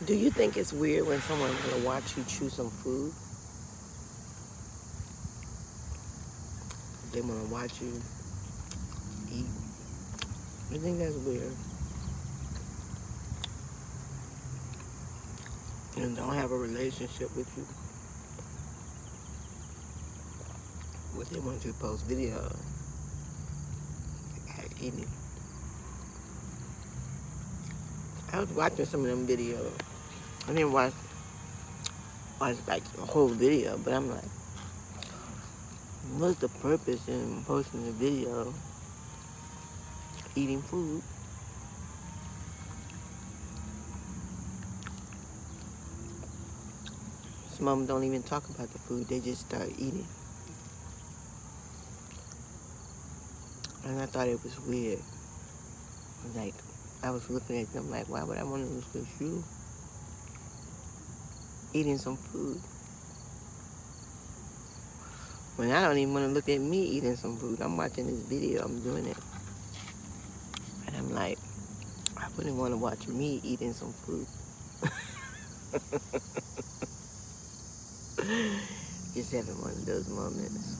Do you think it's weird when someone want to watch you chew some food? They want to watch you eat. You think that's weird? And don't have a relationship with you. But they want you to post videos at eating. I was watching some of them videos. I didn't watch like the whole video, but I'm like, what's the purpose in posting a video eating food? Some of them don't even talk about the food, they just start eating. And I thought it was weird. Like, I was looking at them like, why would I want to look at you eating some food? When I don't even want to look at me eating some food. I'm watching this video, I'm doing it. And I'm like, I wouldn't want to watch me eating some food. Just having one of those moments.